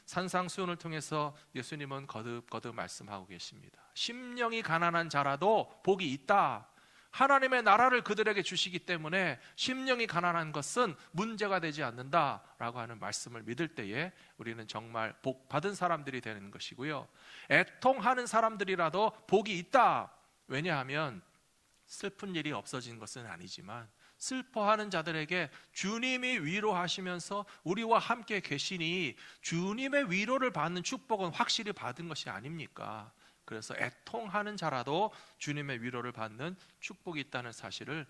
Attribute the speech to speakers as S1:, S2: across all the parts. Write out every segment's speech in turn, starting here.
S1: 산상수훈을 통해서 예수님은 거듭 말씀하고 계십니다. 심령이 가난한 자라도 복이 있다. 하나님의 나라를 그들에게 주시기 때문에 심령이 가난한 것은 문제가 되지 않는다라고 하는 말씀을 믿을 때에 우리는 정말 복 받은 사람들이 되는 것이고요, 애통하는 사람들이라도 복이 있다. 왜냐하면 슬픈 일이 없어진 것은 아니지만 슬퍼하는 자들에게 주님이 위로하시면서 우리와 함께 계시니 주님의 위로를 받는 축복은 확실히 받은 것이 아닙니까? 그래서 애통하는 자라도 주님의 위로를 받는 축복이 있다는 사실을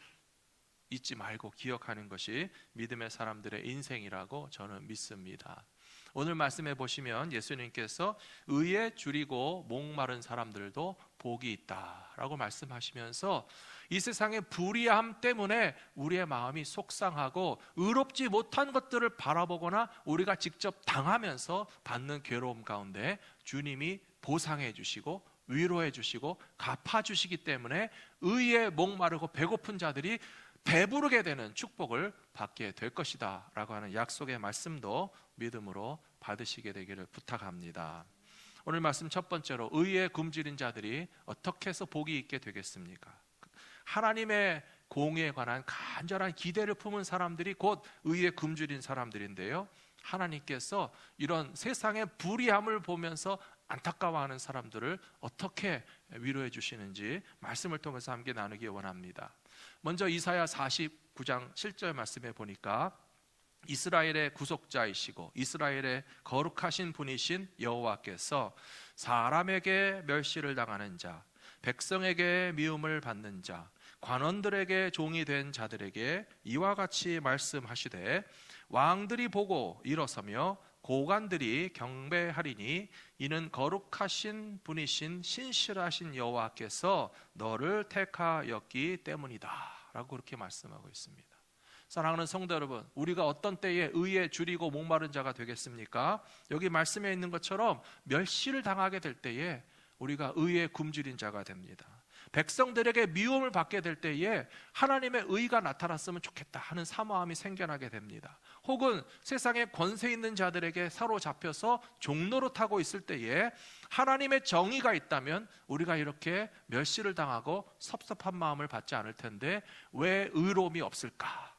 S1: 잊지 말고 기억하는 것이 믿음의 사람들의 인생이라고 저는 믿습니다. 오늘 말씀해 보시면 예수님께서 의에 줄이고 목마른 사람들도 복이 있다라고 말씀하시면서 이 세상의 불의함 때문에 우리의 마음이 속상하고 의롭지 못한 것들을 바라보거나 우리가 직접 당하면서 받는 괴로움 가운데 주님이 보상해 주시고 위로해 주시고 갚아 주시기 때문에 의에 목마르고 배고픈 자들이 배부르게 되는 축복을 받게 될 것이다 라고 하는 약속의 말씀도 믿음으로 받으시게 되기를 부탁합니다. 오늘 말씀 첫 번째로, 의에 굶주린 자들이 어떻게 해서 복이 있게 되겠습니까? 하나님의 공의에 관한 간절한 기대를 품은 사람들이 곧 의에 굶주린 사람들인데요, 하나님께서 이런 세상의 불의함을 보면서 안타까워하는 사람들을 어떻게 위로해 주시는지 말씀을 통해서 함께 나누기 원합니다. 먼저 이사야 49장 7절 말씀에 보니까 이스라엘의 구속자이시고 이스라엘의 거룩하신 분이신 여호와께서 사람에게 멸시를 당하는 자, 백성에게 미움을 받는 자, 관원들에게 종이 된 자들에게 이와 같이 말씀하시되 왕들이 보고 일어서며 고관들이 경배하리니 이는 거룩하신 분이신 신실하신 여호와께서 너를 택하였기 때문이다 라고 그렇게 말씀하고 있습니다. 사랑하는 성도 여러분, 우리가 어떤 때에 의에 줄이고 목마른 자가 되겠습니까? 여기 말씀에 있는 것처럼 멸시를 당하게 될 때에 우리가 의에 굶주린 자가 됩니다. 백성들에게 미움을 받게 될 때에 하나님의 의가 나타났으면 좋겠다 하는 사모함이 생겨나게 됩니다. 혹은 세상에 권세 있는 자들에게 사로잡혀서 종노릇하고 있을 때에 하나님의 정의가 있다면 우리가 이렇게 멸시를 당하고 섭섭한 마음을 받지 않을 텐데 왜 의로움이 없을까?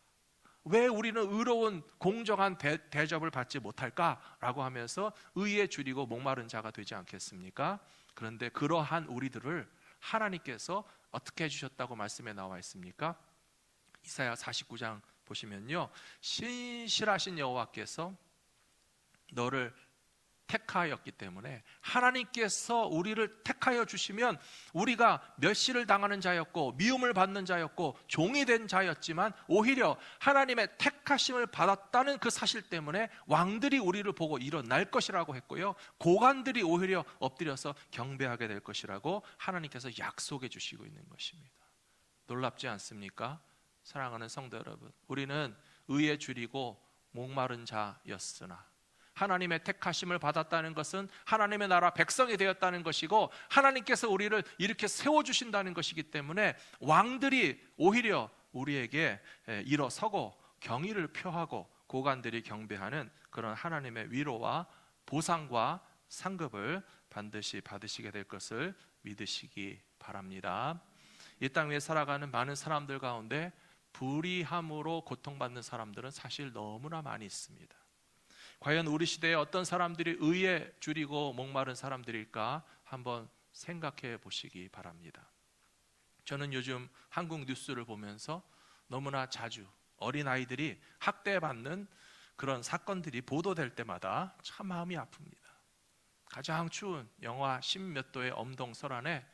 S1: 왜 우리는 의로운 공정한 대접을 받지 못할까라고 하면서 의에 줄이고 목마른 자가 되지 않겠습니까? 그런데 그러한 우리들을 하나님께서 어떻게 해주셨다고 말씀에 나와 있습니까? 이사야 49장 보시면요, 신실하신 여호와께서 너를 택하였기 때문에, 하나님께서 우리를 택하여 주시면 우리가 멸시를 당하는 자였고 미움을 받는 자였고 종이 된 자였지만 오히려 하나님의 택하심을 받았다는 그 사실 때문에 왕들이 우리를 보고 일어날 것이라고 했고요, 고관들이 오히려 엎드려서 경배하게 될 것이라고 하나님께서 약속해 주시고 있는 것입니다. 놀랍지 않습니까? 사랑하는 성도 여러분, 우리는 의에 줄이고 목마른 자였으나 하나님의 택하심을 받았다는 것은 하나님의 나라 백성이 되었다는 것이고 하나님께서 우리를 이렇게 세워주신다는 것이기 때문에 왕들이 오히려 우리에게 일어서고 경의를 표하고 고관들이 경배하는 그런 하나님의 위로와 보상과 상급을 반드시 받으시게 될 것을 믿으시기 바랍니다. 이 땅 위에 살아가는 많은 사람들 가운데 불의함으로 고통받는 사람들은 사실 너무나 많이 있습니다. 과연 우리 시대에 어떤 사람들이 의에 줄이고 목마른 사람들일까 한번 생각해 보시기 바랍니다. 저는 요즘 한국 뉴스를 보면서 너무나 자주 어린아이들이 학대받는 그런 사건들이 보도될 때마다 참 마음이 아픕니다. 가장 추운 영하 10몇 도의 엄동설안에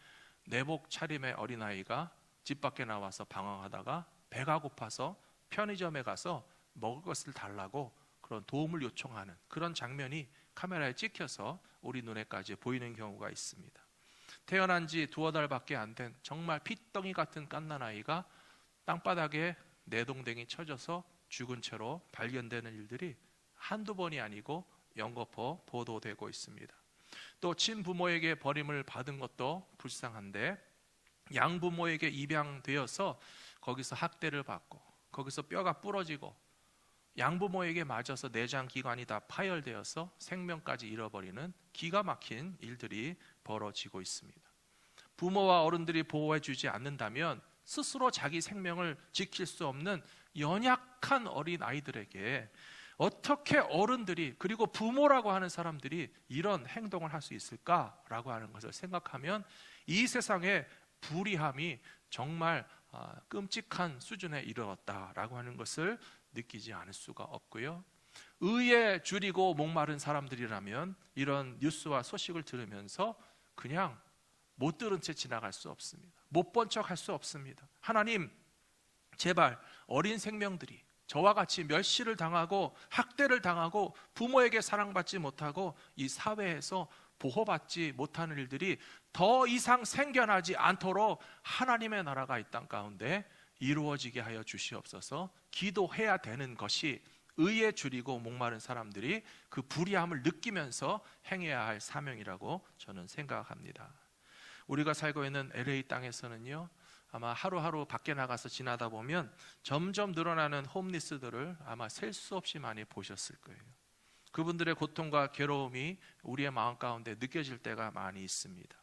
S1: 내복 차림의 어린아이가 집 밖에 나와서 방황하다가 배가 고파서 편의점에 가서 먹을 것을 달라고 그런 도움을 요청하는 그런 장면이 카메라에 찍혀서 우리 눈에까지 보이는 경우가 있습니다. 태어난 지 2달밖에 안 된 정말 핏덩이 같은 갓난아이가 땅바닥에 내동댕이 쳐져서 죽은 채로 발견되는 일들이 한두 번이 아니고 연거푸 보도되고 있습니다. 또 친부모에게 버림을 받은 것도 불쌍한데 양부모에게 입양되어서 거기서 학대를 받고 거기서 뼈가 부러지고 양부모에게 맞아서 내장 기관이 다 파열되어서 생명까지 잃어버리는 기가 막힌 일들이 벌어지고 있습니다. 부모와 어른들이 보호해주지 않는다면 스스로 자기 생명을 지킬 수 없는 연약한 어린 아이들에게 어떻게 어른들이, 그리고 부모라고 하는 사람들이 이런 행동을 할 수 있을까라고 하는 것을 생각하면 이 세상의 불의함이 정말 끔찍한 수준에 이르렀다라고 하는 것을 느끼지 않을 수가 없고요. 의에 줄이고 목마른 사람들이라면 이런 뉴스와 소식을 들으면서 그냥 못 들은 채 지나갈 수 없습니다. 못 본 척 할 수 없습니다. 하나님, 제발 어린 생명들이 저와 같이 멸시를 당하고 학대를 당하고 부모에게 사랑받지 못하고 이 사회에서 보호받지 못하는 일들이 더 이상 생겨나지 않도록 하나님의 나라가 이 땅 가운데 이루어지게 하여 주시옵소서. 기도해야 되는 것이 의에 줄이고 목마른 사람들이 그 불의함을 느끼면서 행해야 할 사명이라고 저는 생각합니다. 우리가 살고 있는 LA 땅에서는요, 아마 하루하루 밖에 나가서 지나다 보면 점점 늘어나는 홈리스들을 아마 셀 수 없이 많이 보셨을 거예요. 그분들의 고통과 괴로움이 우리의 마음 가운데 느껴질 때가 많이 있습니다.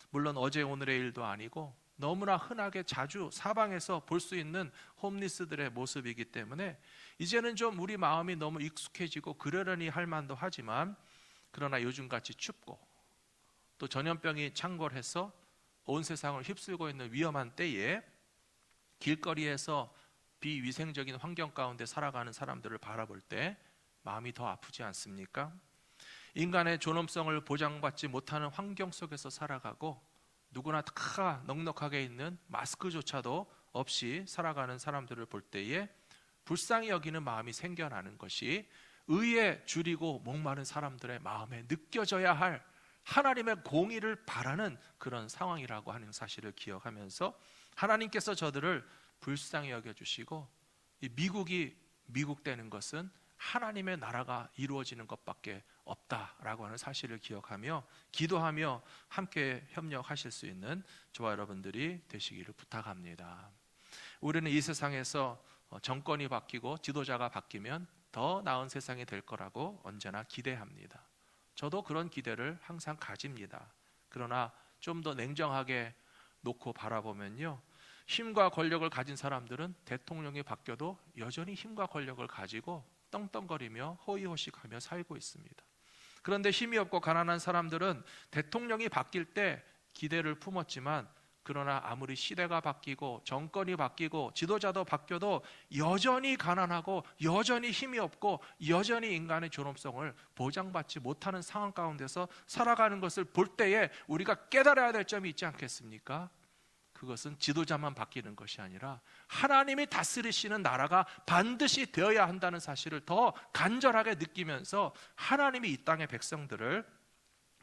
S1: 물론 어제 오늘의 일도 아니고 너무나 흔하게 자주 사방에서 볼 수 있는 홈리스들의 모습이기 때문에 이제는 좀 우리 마음이 너무 익숙해지고 그러려니 할 만도 하지만, 그러나 요즘같이 춥고 또 전염병이 창궐해서 온 세상을 휩쓸고 있는 위험한 때에 길거리에서 비위생적인 환경 가운데 살아가는 사람들을 바라볼 때 마음이 더 아프지 않습니까? 인간의 존엄성을 보장받지 못하는 환경 속에서 살아가고 누구나 다 넉넉하게 있는 마스크조차도 없이 살아가는 사람들을 볼 때에 불쌍히 여기는 마음이 생겨나는 것이 의에 줄이고 목마른 사람들의 마음에 느껴져야 할 하나님의 공의를 바라는 그런 상황이라고 하는 사실을 기억하면서 하나님께서 저들을 불쌍히 여겨주시고 이 미국이 미국되는 것은 하나님의 나라가 이루어지는 것밖에 없다라고 하는 사실을 기억하며 기도하며 함께 협력하실 수 있는 저와 여러분들이 되시기를 부탁합니다. 우리는 이 세상에서 정권이 바뀌고 지도자가 바뀌면 더 나은 세상이 될 거라고 언제나 기대합니다. 저도 그런 기대를 항상 가집니다. 그러나 좀 더 냉정하게 놓고 바라보면요, 힘과 권력을 가진 사람들은 대통령이 바뀌어도 여전히 힘과 권력을 가지고 떵떵거리며 호의호식하며 살고 있습니다. 그런데 힘이 없고 가난한 사람들은 대통령이 바뀔 때 기대를 품었지만, 그러나 아무리 시대가 바뀌고 정권이 바뀌고 지도자도 바뀌어도 여전히 가난하고 여전히 힘이 없고 여전히 인간의 존엄성을 보장받지 못하는 상황 가운데서 살아가는 것을 볼 때에 우리가 깨달아야 될 점이 있지 않겠습니까? 그것은 지도자만 바뀌는 것이 아니라 하나님이 다스리시는 나라가 반드시 되어야 한다는 사실을 더 간절하게 느끼면서 하나님이 이 땅의 백성들을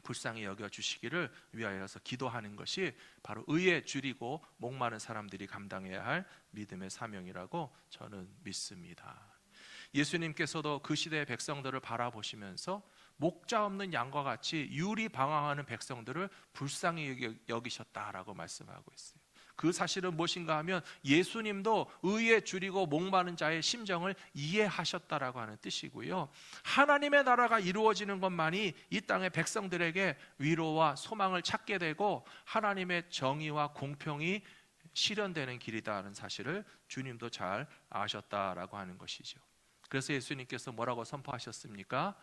S1: 불쌍히 여겨주시기를 위하여서 기도하는 것이 바로 의에 줄이고 목마른 사람들이 감당해야 할 믿음의 사명이라고 저는 믿습니다. 예수님께서도 그 시대의 백성들을 바라보시면서 목자 없는 양과 같이 유리방황하는 백성들을 불쌍히 여기셨다라고 말씀하고 있어요. 그 사실은 무엇인가 하면 예수님도 의에 줄이고 목마른 자의 심정을 이해하셨다라고 하는 뜻이고요, 하나님의 나라가 이루어지는 것만이 이 땅의 백성들에게 위로와 소망을 찾게 되고 하나님의 정의와 공평이 실현되는 길이다라는 사실을 주님도 잘 아셨다라고 하는 것이죠. 그래서 예수님께서 뭐라고 선포하셨습니까?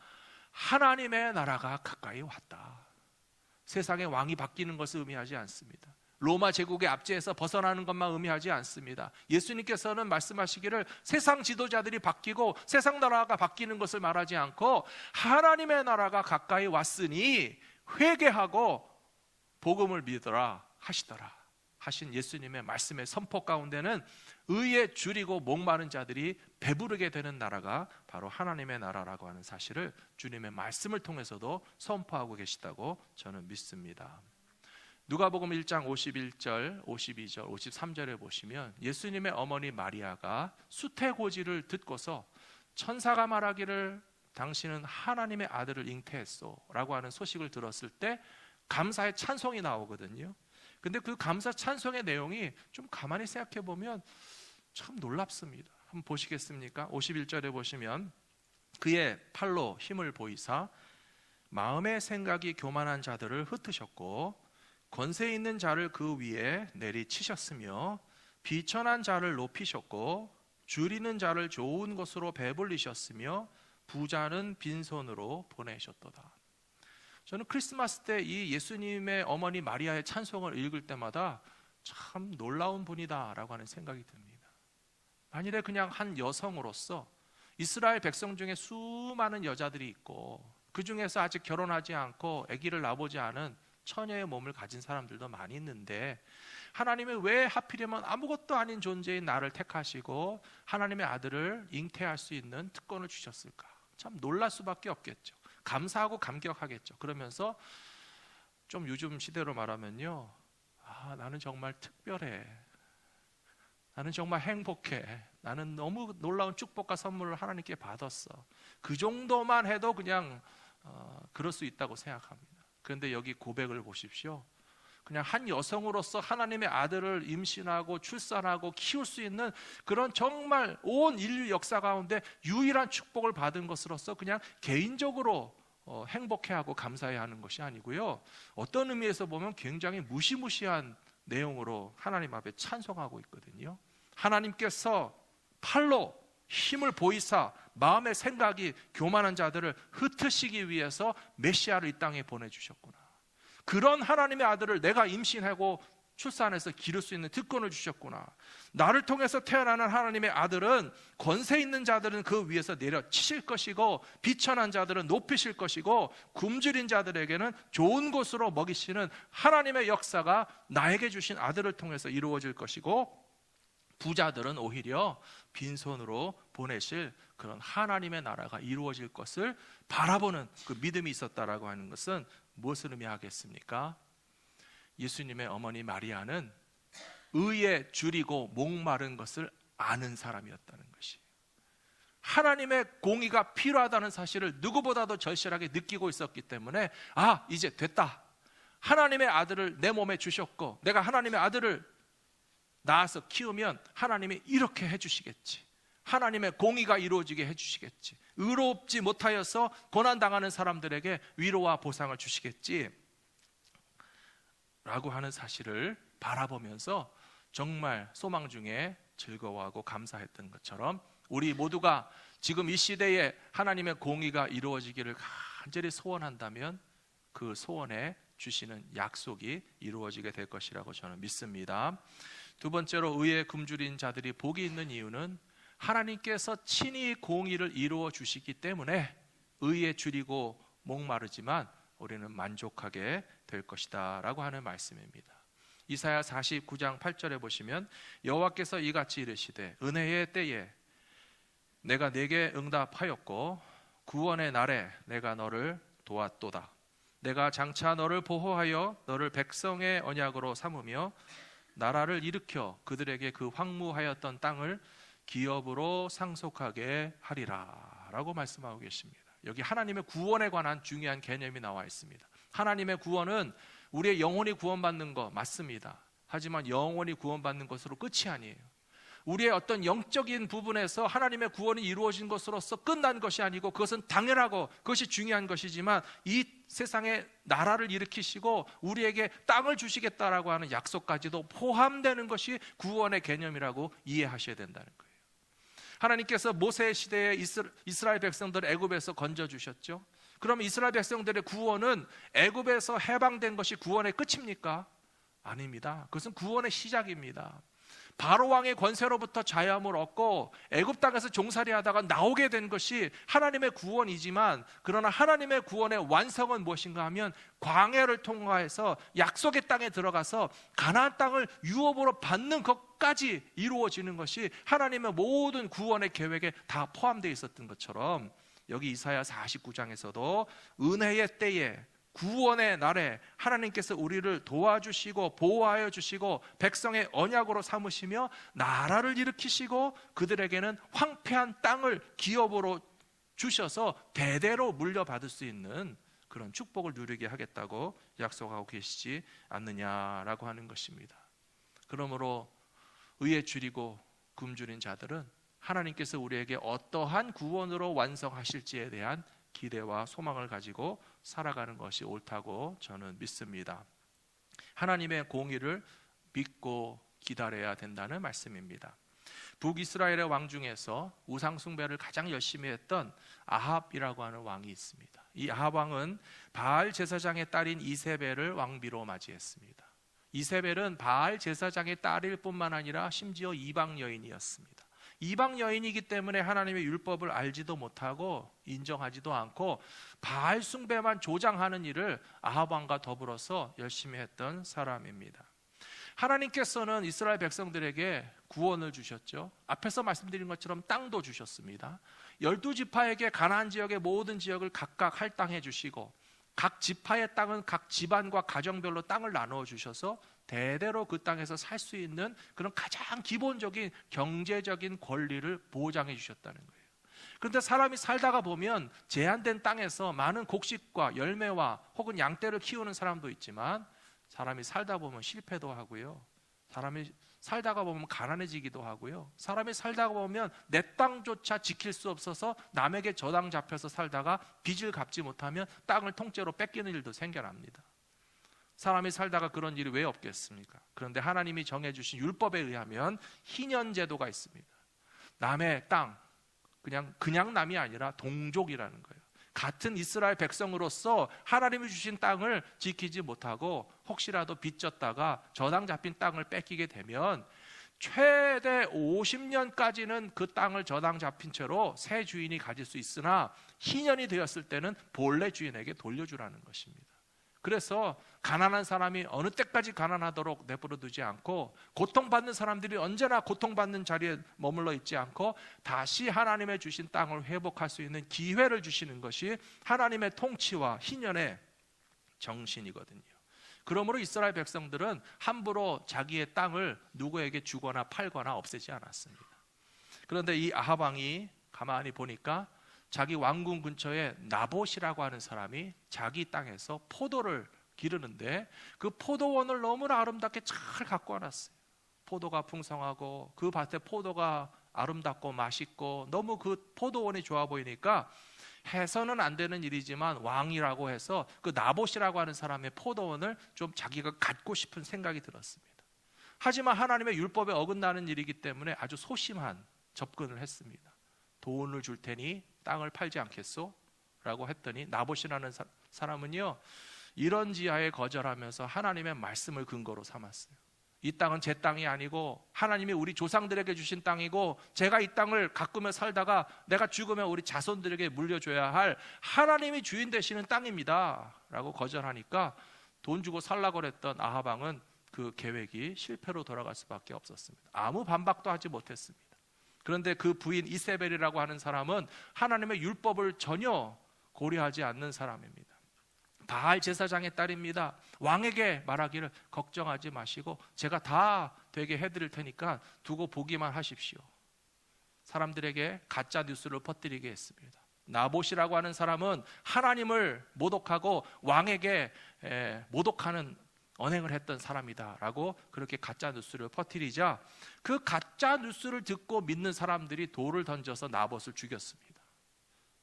S1: 하나님의 나라가 가까이 왔다. 세상의 왕이 바뀌는 것을 의미하지 않습니다. 로마 제국의 압제에서 벗어나는 것만 의미하지 않습니다. 예수님께서는 말씀하시기를 세상 지도자들이 바뀌고 세상 나라가 바뀌는 것을 말하지 않고 하나님의 나라가 가까이 왔으니 회개하고 복음을 믿어라 하시더라 하신 예수님의 말씀의 선포 가운데는 의에 줄이고 목마른 자들이 배부르게 되는 나라가 바로 하나님의 나라라고 하는 사실을 주님의 말씀을 통해서도 선포하고 계시다고 저는 믿습니다. 누가복음 1장 51절, 52절, 53절에 보시면 예수님의 어머니 마리아가 수태고지를 듣고서 천사가 말하기를 당신은 하나님의 아들을 잉태했소 라고 하는 소식을 들었을 때 감사의 찬송이 나오거든요. 근데 그 감사 찬송의 내용이 좀 가만히 생각해 보면 참 놀랍습니다. 한번 보시겠습니까? 51절에 보시면 그의 팔로 힘을 보이사 마음의 생각이 교만한 자들을 흩으셨고 권세 있는 자를 그 위에 내리치셨으며 비천한 자를 높이셨고 줄이는 자를 좋은 것으로 배불리셨으며 부자는 빈손으로 보내셨도다. 저는 크리스마스 때 이 예수님의 어머니 마리아의 찬송을 읽을 때마다 참 놀라운 분이다 라고 하는 생각이 듭니다. 만일에 그냥 한 여성으로서 이스라엘 백성 중에 수많은 여자들이 있고 그 중에서 아직 결혼하지 않고 아기를 낳아보지 않은 처녀의 몸을 가진 사람들도 많이 있는데 하나님이 왜 하필이면 아무것도 아닌 존재인 나를 택하시고 하나님의 아들을 잉태할 수 있는 특권을 주셨을까? 참 놀랄 수밖에 없겠죠. 감사하고 감격하겠죠. 그러면서 좀 요즘 시대로 말하면요, 나는 정말 특별해, 나는 정말 행복해, 나는 너무 놀라운 축복과 선물을 하나님께 받았어. 그 정도만 해도 그냥 그럴 수 있다고 생각합니다. 그런데 여기 고백을 보십시오. 그냥 한 여성으로서 하나님의 아들을 임신하고 출산하고 키울 수 있는 그런 정말 온 인류 역사 가운데 유일한 축복을 받은 것으로서 그냥 개인적으로 행복해하고 감사해야 하는 것이 아니고요, 어떤 의미에서 보면 굉장히 무시무시한 내용으로 하나님 앞에 찬송하고 있거든요. 하나님께서 팔로 힘을 보이사 마음의 생각이 교만한 자들을 흩으시기 위해서 메시아를 이 땅에 보내주셨구나. 그런 하나님의 아들을 내가 임신하고 출산해서 기를 수 있는 특권을 주셨구나. 나를 통해서 태어나는 하나님의 아들은 권세 있는 자들은 그 위에서 내려치실 것이고 비천한 자들은 높이실 것이고 굶주린 자들에게는 좋은 곳으로 먹이시는 하나님의 역사가 나에게 주신 아들을 통해서 이루어질 것이고 부자들은 오히려 빈손으로 보내실 그런 하나님의 나라가 이루어질 것을 바라보는 그 믿음이 있었다라고 하는 것은 무엇을 의미하겠습니까? 예수님의 어머니 마리아는 의에 줄이고 목마른 것을 아는 사람이었다는 것이, 하나님의 공의가 필요하다는 사실을 누구보다도 절실하게 느끼고 있었기 때문에 이제 됐다, 하나님의 아들을 내 몸에 주셨고 내가 하나님의 아들을 낳아서 키우면 하나님이 이렇게 해주시겠지, 하나님의 공의가 이루어지게 해주시겠지, 의롭지 못하여서 고난당하는 사람들에게 위로와 보상을 주시겠지 라고 하는 사실을 바라보면서 정말 소망 중에 즐거워하고 감사했던 것처럼 우리 모두가 지금 이 시대에 하나님의 공의가 이루어지기를 간절히 소원한다면 그 소원에 주시는 약속이 이루어지게 될 것이라고 저는 믿습니다. 두 번째로 의에 굶주린 자들이 복이 있는 이유는 하나님께서 친히 공의를 이루어 주시기 때문에 의에 줄이고 목마르지만 우리는 만족하게 될 것이다 라고 하는 말씀입니다. 이사야 49장 8절에 보시면 여호와께서 이같이 이르시되 은혜의 때에 내가 네게 응답하였고 구원의 날에 내가 너를 도왔도다. 내가 장차 너를 보호하여 너를 백성의 언약으로 삼으며 나라를 일으켜 그들에게 그 황무하였던 땅을 기업으로 상속하게 하리라 라고 말씀하고 계십니다. 여기 하나님의 구원에 관한 중요한 개념이 나와 있습니다. 하나님의 구원은 우리의 영혼이 구원받는 것 맞습니다. 하지만 영혼이 구원받는 것으로 끝이 아니에요. 우리의 어떤 영적인 부분에서 하나님의 구원이 이루어진 것으로서 끝난 것이 아니고 그것은 당연하고 그것이 중요한 것이지만 이 세상에 나라를 일으키시고 우리에게 땅을 주시겠다라고 하는 약속까지도 포함되는 것이 구원의 개념이라고 이해하셔야 된다는 거예요. 하나님께서 모세 시대에 이스라엘 백성들을 애굽에서 건져주셨죠. 그럼 이스라엘 백성들의 구원은 애굽에서 해방된 것이 구원의 끝입니까? 아닙니다. 그것은 구원의 시작입니다. 바로 왕의 권세로부터 자유함을 얻고 애굽 땅에서 종살이하다가 나오게 된 것이 하나님의 구원이지만, 그러나 하나님의 구원의 완성은 무엇인가 하면 광야를 통과해서 약속의 땅에 들어가서 가나안 땅을 유업으로 받는 것까지 이루어지는 것이 하나님의 모든 구원의 계획에 다 포함되어 있었던 것처럼, 여기 이사야 49장에서도 은혜의 때에 구원의 날에 하나님께서 우리를 도와주시고 보호하여 주시고 백성의 언약으로 삼으시며 나라를 일으키시고 그들에게는 황폐한 땅을 기업으로 주셔서 대대로 물려받을 수 있는 그런 축복을 누리게 하겠다고 약속하고 계시지 않느냐라고 하는 것입니다. 그러므로 의에 줄이고 굶주린 자들은 하나님께서 우리에게 어떠한 구원으로 완성하실지에 대한 기대와 소망을 가지고 살아가는 것이 옳다고 저는 믿습니다. 하나님의 공의를 믿고 기다려야 된다는 말씀입니다. 북이스라엘의 왕 중에서 우상 숭배를 가장 열심히 했던 아합이라고 하는 왕이 있습니다. 이 아합 왕은 바알 제사장의 딸인 이세벨을 왕비로 맞이했습니다. 이세벨은 바알 제사장의 딸일 뿐만 아니라 심지어 이방 여인이었습니다. 이방 여인이기 때문에 하나님의 율법을 알지도 못하고 인정하지도 않고 바알 숭배만 조장하는 일을 아합 왕과 더불어서 열심히 했던 사람입니다. 하나님께서는 이스라엘 백성들에게 구원을 주셨죠. 앞에서 말씀드린 것처럼 땅도 주셨습니다. 12지파에게 가나안 지역의 모든 지역을 각각 할당해 주시고 각 지파의 땅은 각 집안과 가정별로 땅을 나누어 주셔서 대대로 그 땅에서 살 수 있는 그런 가장 기본적인 경제적인 권리를 보장해 주셨다는 거예요. 그런데 사람이 살다가 보면 제한된 땅에서 많은 곡식과 열매와 혹은 양떼를 키우는 사람도 있지만 사람이 살다 보면 실패도 하고요. 사람이 살다가 보면 가난해지기도 하고요. 사람이 살다가 보면 내 땅조차 지킬 수 없어서 남에게 저당 잡혀서 살다가 빚을 갚지 못하면 땅을 통째로 뺏기는 일도 생겨납니다. 사람이 살다가 그런 일이 왜 없겠습니까? 그런데 하나님이 정해주신 율법에 의하면 희년제도가 있습니다. 남의 땅, 그냥 남이 아니라 동족이라는 거예요. 같은 이스라엘 백성으로서 하나님이 주신 땅을 지키지 못하고 혹시라도 빚졌다가 저당 잡힌 땅을 뺏기게 되면 최대 50년까지는 그 땅을 저당 잡힌 채로 새 주인이 가질 수 있으나 희년이 되었을 때는 본래 주인에게 돌려주라는 것입니다. 그래서 가난한 사람이 어느 때까지 가난하도록 내버려 두지 않고 고통받는 사람들이 언제나 고통받는 자리에 머물러 있지 않고 다시 하나님의 주신 땅을 회복할 수 있는 기회를 주시는 것이 하나님의 통치와 희년의 정신이거든요. 그러므로 이스라엘 백성들은 함부로 자기의 땅을 누구에게 주거나 팔거나 없애지 않았습니다. 그런데 이 아합 왕이 가만히 보니까 자기 왕궁 근처에 나봇이라고 하는 사람이 자기 땅에서 포도를 기르는데 그 포도원을 너무나 아름답게 잘 갖고 와놨어요. 포도가 풍성하고 그 밭에 포도가 아름답고 맛있고 너무 그 포도원이 좋아 보이니까 해서는 안 되는 일이지만 왕이라고 해서 그 나봇이라고 하는 사람의 포도원을 좀 자기가 갖고 싶은 생각이 들었습니다. 하지만 하나님의 율법에 어긋나는 일이기 때문에 아주 소심한 접근을 했습니다. 돈을 줄 테니 땅을 팔지 않겠소? 라고 했더니 나봇이라는 사람은요 이런 지하에 거절하면서 하나님의 말씀을 근거로 삼았어요. 이 땅은 제 땅이 아니고 하나님이 우리 조상들에게 주신 땅이고 제가 이 땅을 가꾸며 살다가 내가 죽으면 우리 자손들에게 물려줘야 할 하나님이 주인 되시는 땅입니다 라고 거절하니까 돈 주고 살라고 그랬던 아합 왕은 그 계획이 실패로 돌아갈 수밖에 없었습니다. 아무 반박도 하지 못했습니다. 그런데 그 부인 이세벨이라고 하는 사람은 하나님의 율법을 전혀 고려하지 않는 사람입니다. 바알 제사장의 딸입니다. 왕에게 말하기를 걱정하지 마시고 제가 다 되게 해드릴 테니까 두고 보기만 하십시오. 사람들에게 가짜 뉴스를 퍼뜨리게 했습니다. 나봇이라고 하는 사람은 하나님을 모독하고 왕에게 모독하는 언행을 했던 사람이다라고 그렇게 가짜 뉴스를 퍼뜨리자 그 가짜 뉴스를 듣고 믿는 사람들이 돌을 던져서 나봇을 죽였습니다.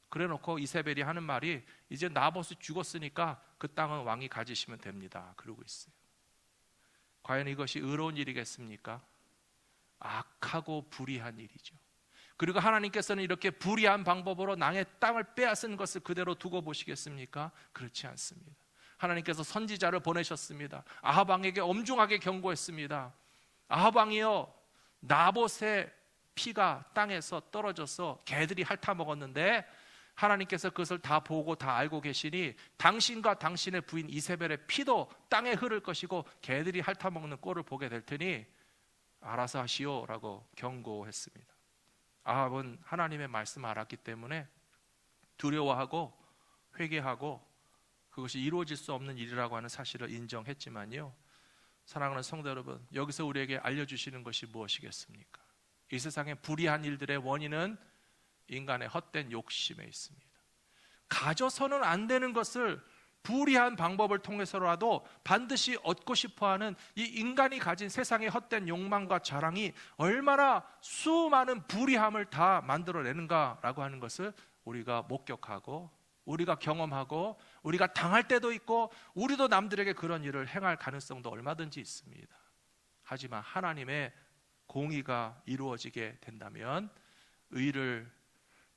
S1: 그래놓고 이세벨이 하는 말이 이제 나봇이 죽었으니까 그 땅은 왕이 가지시면 됩니다. 그러고 있어요. 과연 이것이 의로운 일이겠습니까? 악하고 불의한 일이죠. 그리고 하나님께서는 이렇게 불의한 방법으로 남의 땅을 빼앗은 것을 그대로 두고 보시겠습니까? 그렇지 않습니다. 하나님께서 선지자를 보내셨습니다. 아합 왕에게 엄중하게 경고했습니다. 아합 왕이여, 나봇의 피가 땅에서 떨어져서 개들이 핥아먹었는데 하나님께서 그것을 다 보고 다 알고 계시니 당신과 당신의 부인 이세벨의 피도 땅에 흐를 것이고 개들이 핥아먹는 꼴을 보게 될 테니 알아서 하시오 라고 경고했습니다. 아합은 하나님의 말씀을 알았기 때문에 두려워하고 회개하고 그것이 이루어질 수 없는 일이라고 하는 사실을 인정했지만요, 사랑하는 성도 여러분, 여기서 우리에게 알려주시는 것이 무엇이겠습니까? 이 세상의 불의한 일들의 원인은 인간의 헛된 욕심에 있습니다. 가져서는 안 되는 것을 불의한 방법을 통해서라도 반드시 얻고 싶어하는 이 인간이 가진 세상의 헛된 욕망과 자랑이 얼마나 수많은 불의함을 다 만들어내는가라고 하는 것을 우리가 목격하고 우리가 경험하고 우리가 당할 때도 있고 우리도 남들에게 그런 일을 행할 가능성도 얼마든지 있습니다. 하지만 하나님의 공의가 이루어지게 된다면 의를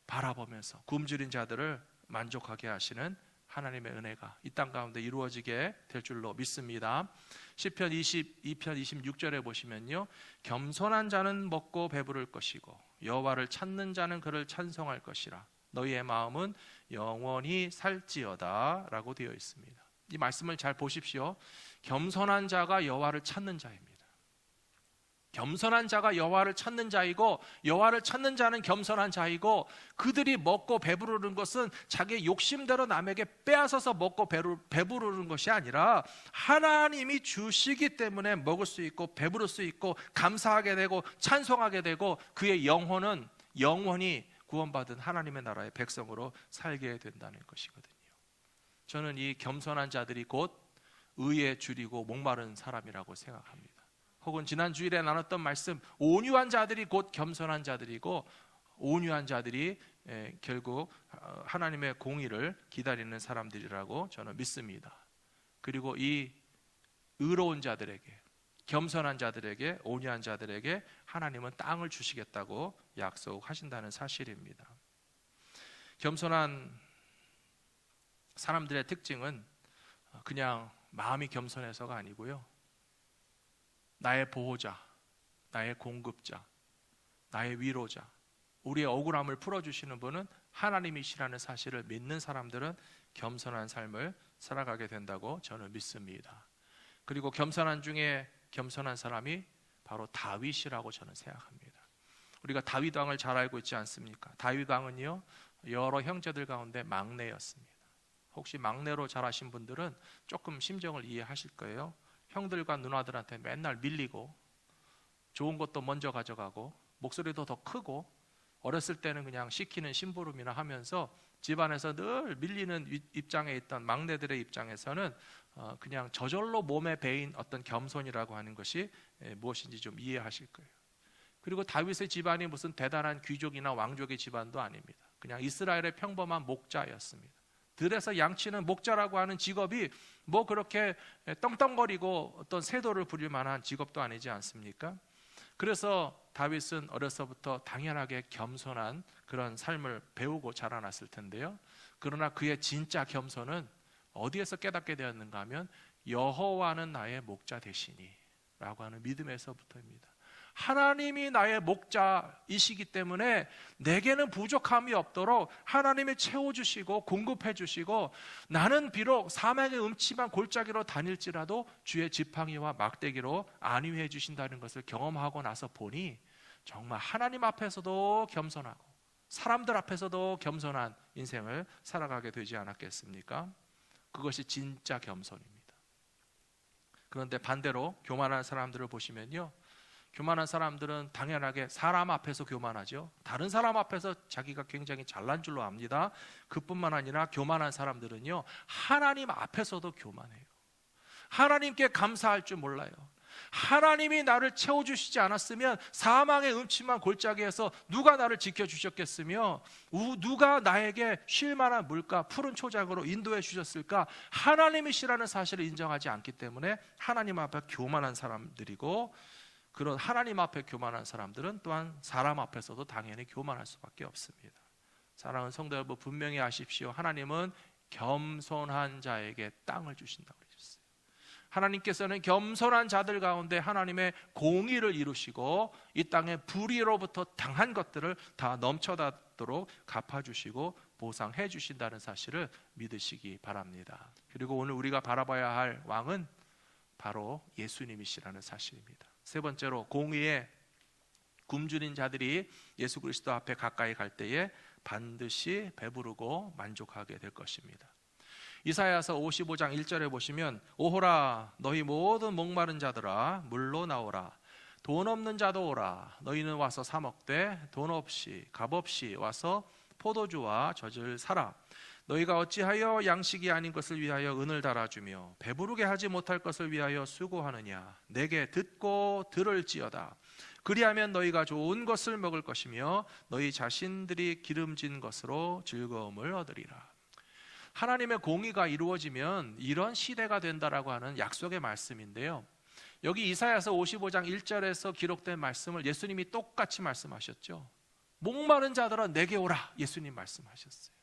S1: 바라보면서 굶주린 자들을 만족하게 하시는 하나님의 은혜가 이 땅 가운데 이루어지게 될 줄로 믿습니다. 시편 22편 26절에 보시면요, 겸손한 자는 먹고 배부를 것이고 여호와를 찾는 자는 그를 찬송할 것이라. 너희의 마음은 영원히 살지어다 라고 되어 있습니다. 이 말씀을 잘 보십시오. 겸손한 자가 여호와를 찾는 자입니다. 겸손한 자가 여호와를 찾는 자이고 여호와를 찾는 자는 겸손한 자이고, 그들이 먹고 배부르는 것은 자기의 욕심대로 남에게 빼앗아서 먹고 배부르는 것이 아니라 하나님이 주시기 때문에 먹을 수 있고 배부를 수 있고 감사하게 되고 찬송하게 되고 그의 영혼은 영원히 구원받은 하나님의 나라의 백성으로 살게 된다는 것이거든요. 저는 이 겸손한 자들이 곧 의에 줄이고 목마른 사람이라고 생각합니다. 혹은 지난 주일에 나눴던 말씀, 온유한 자들이 곧 겸손한 자들이고 온유한 자들이 결국 하나님의 공의를 기다리는 사람들이라고 저는 믿습니다. 그리고 이 의로운 자들에게, 겸손한 자들에게, 온유한 자들에게 하나님은 땅을 주시겠다고 약속하신다는 사실입니다. 겸손한 사람들의 특징은 그냥 마음이 겸손해서가 아니고요, 나의 보호자, 나의 공급자, 나의 위로자, 우리의 억울함을 풀어주시는 분은 하나님이시라는 사실을 믿는 사람들은 겸손한 삶을 살아가게 된다고 저는 믿습니다. 그리고 겸손한 중에 겸손한 사람이 바로 다윗이라고 저는 생각합니다. 우리가 다윗 왕을 잘 알고 있지 않습니까? 다윗 왕은요, 여러 형제들 가운데 막내였습니다. 혹시 막내로 자라신 분들은 조금 심정을 이해하실 거예요. 형들과 누나들한테 맨날 밀리고 좋은 것도 먼저 가져가고 목소리도 더 크고 어렸을 때는 그냥 시키는 심부름이나 하면서 집안에서 늘 밀리는 입장에 있던 막내들의 입장에서는 그냥 저절로 몸에 배인 어떤 겸손이라고 하는 것이 무엇인지 좀 이해하실 거예요. 그리고 다윗의 집안이 무슨 대단한 귀족이나 왕족의 집안도 아닙니다. 그냥 이스라엘의 평범한 목자였습니다. 들에서 양치는 목자라고 하는 직업이 뭐 그렇게 떵떵거리고 어떤 세도를 부릴 만한 직업도 아니지 않습니까? 그래서 다윗은 어려서부터 당연하게 겸손한 그런 삶을 배우고 자라났을 텐데요, 그러나 그의 진짜 겸손은 어디에서 깨닫게 되었는가 하면 여호와는 나의 목자 되시니 라고 하는 믿음에서부터입니다. 하나님이 나의 목자이시기 때문에 내게는 부족함이 없도록 하나님이 채워주시고 공급해주시고, 나는 비록 사망의 음침한 골짜기로 다닐지라도 주의 지팡이와 막대기로 안위해 주신다는 것을 경험하고 나서 보니 정말 하나님 앞에서도 겸손하고 사람들 앞에서도 겸손한 인생을 살아가게 되지 않았겠습니까? 그것이 진짜 겸손입니다. 그런데 반대로 교만한 사람들을 보시면요, 교만한 사람들은 당연하게 사람 앞에서 교만하죠. 다른 사람 앞에서 자기가 굉장히 잘난 줄로 압니다. 그뿐만 아니라 교만한 사람들은요, 하나님 앞에서도 교만해요. 하나님께 감사할 줄 몰라요. 하나님이 나를 채워주시지 않았으면 사망의 음침한 골짜기에서 누가 나를 지켜주셨겠으며 누가 나에게 쉴 만한 물가 푸른 초장으로 인도해 주셨을까? 하나님이시라는 사실을 인정하지 않기 때문에 하나님 앞에 교만한 사람들이고, 그런 하나님 앞에 교만한 사람들은 또한 사람 앞에서도 당연히 교만할 수밖에 없습니다. 사랑하는 성도 여러분, 분명히 아십시오. 하나님은 겸손한 자에게 땅을 주신다고 그러셨어요. 하나님께서는 겸손한 자들 가운데 하나님의 공의를 이루시고 이 땅의 불의로부터 당한 것들을 다 넘쳐나도록 갚아주시고 보상해 주신다는 사실을 믿으시기 바랍니다. 그리고 오늘 우리가 바라봐야 할 왕은 바로 예수님이시라는 사실입니다. 세 번째로, 공의의 굶주린 자들이 예수 그리스도 앞에 가까이 갈 때에 반드시 배부르고 만족하게 될 것입니다. 이사야서 55장 1절에 보시면, 오호라 너희 모든 목마른 자들아 물로 나오라. 돈 없는 자도 오라. 너희는 와서 사 먹되 돈 없이 값 없이 와서 포도주와 젖을 사라. 너희가 어찌하여 양식이 아닌 것을 위하여 은을 달아주며 배부르게 하지 못할 것을 위하여 수고하느냐. 내게 듣고 들을지어다. 그리하면 너희가 좋은 것을 먹을 것이며 너희 자신들이 기름진 것으로 즐거움을 얻으리라. 하나님의 공의가 이루어지면 이런 시대가 된다라고 하는 약속의 말씀인데요, 여기 이사야서 55장 1절에서 기록된 말씀을 예수님이 똑같이 말씀하셨죠. 목마른 자들아 내게 오라, 예수님 말씀하셨어요.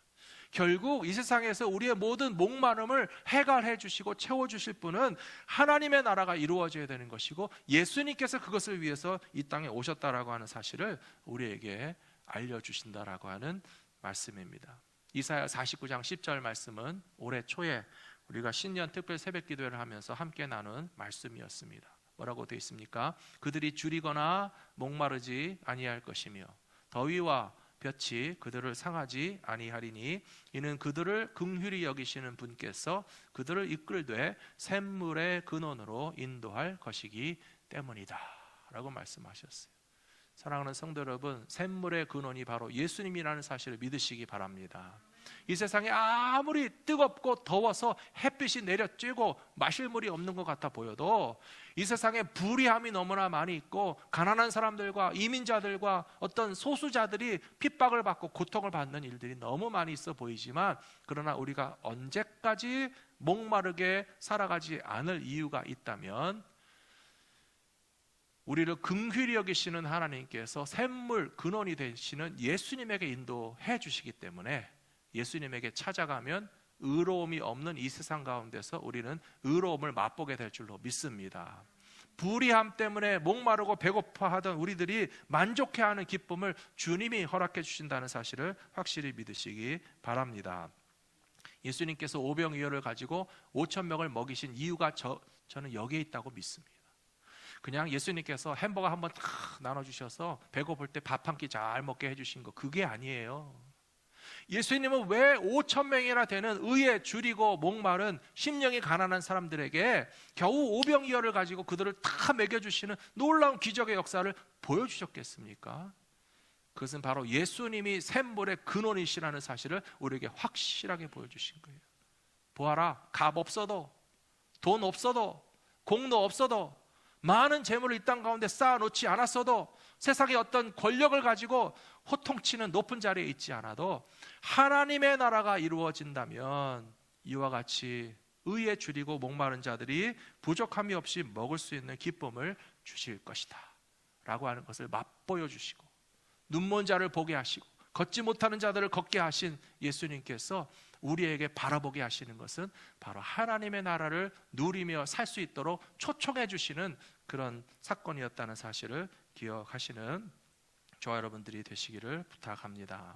S1: 결국 이 세상에서 우리의 모든 목마름을 해결해 주시고 채워주실 분은 하나님의 나라가 이루어져야 되는 것이고, 예수님께서 그것을 위해서 이 땅에 오셨다라고 하는 사실을 우리에게 알려주신다라고 하는 말씀입니다. 이사야 49장 10절 말씀은 올해 초에 우리가 신년 특별 새벽 기도회를 하면서 함께 나눈 말씀이었습니다. 뭐라고 되어 있습니까? 그들이 줄이거나 목마르지 아니할 것이며 더위와 볕이 그들을 상하지 아니하리니 이는 그들을 긍휼히 여기시는 분께서 그들을 이끌되 샘물의 근원으로 인도할 것이기 때문이다 라고 말씀하셨어요. 사랑하는 성도 여러분, 샘물의 근원이 바로 예수님이라는 사실을 믿으시기 바랍니다. 이 세상에 아무리 뜨겁고 더워서 햇빛이 내려쬐고 마실 물이 없는 것 같아 보여도 이 세상에 불의함이 너무나 많이 있고 가난한 사람들과 이민자들과 어떤 소수자들이 핍박을 받고 고통을 받는 일들이 너무 많이 있어 보이지만, 그러나 우리가 언제까지 목마르게 살아가지 않을 이유가 있다면 우리를 긍휼히 여기시는 하나님께서 샘물 근원이 되시는 예수님에게 인도해 주시기 때문에 예수님에게 찾아가면 의로움이 없는 이 세상 가운데서 우리는 의로움을 맛보게 될 줄로 믿습니다. 불의함 때문에 목마르고 배고파하던 우리들이 만족해하는 기쁨을 주님이 허락해 주신다는 사실을 확실히 믿으시기 바랍니다. 예수님께서 오병이어를 가지고 5천 명을 먹이신 이유가 저는 여기에 있다고 믿습니다. 그냥 예수님께서 햄버거 한번 탁 나눠주셔서 배고플 때 밥 한 끼 잘 먹게 해주신 거, 그게 아니에요. 예수님은 왜 5천 명이나 되는 의에 줄이고 목마른 심령이 가난한 사람들에게 겨우 오병이어를 가지고 그들을 다 먹여주시는 놀라운 기적의 역사를 보여주셨겠습니까? 그것은 바로 예수님이 샘물의 근원이시라는 사실을 우리에게 확실하게 보여주신 거예요. 보아라, 값 없어도, 돈 없어도, 공로 없어도, 많은 재물을 이 땅 가운데 쌓아놓지 않았어도, 세상의 어떤 권력을 가지고 호통치는 높은 자리에 있지 않아도 하나님의 나라가 이루어진다면 이와 같이 의에 줄이고 목마른 자들이 부족함이 없이 먹을 수 있는 기쁨을 주실 것이다 라고 하는 것을 맛보여 주시고, 눈먼 자를 보게 하시고 걷지 못하는 자들을 걷게 하신 예수님께서 우리에게 바라보게 하시는 것은 바로 하나님의 나라를 누리며 살 수 있도록 초청해 주시는 그런 사건이었다는 사실을 기억하시는 저와 여러분들이 되시기를 부탁합니다.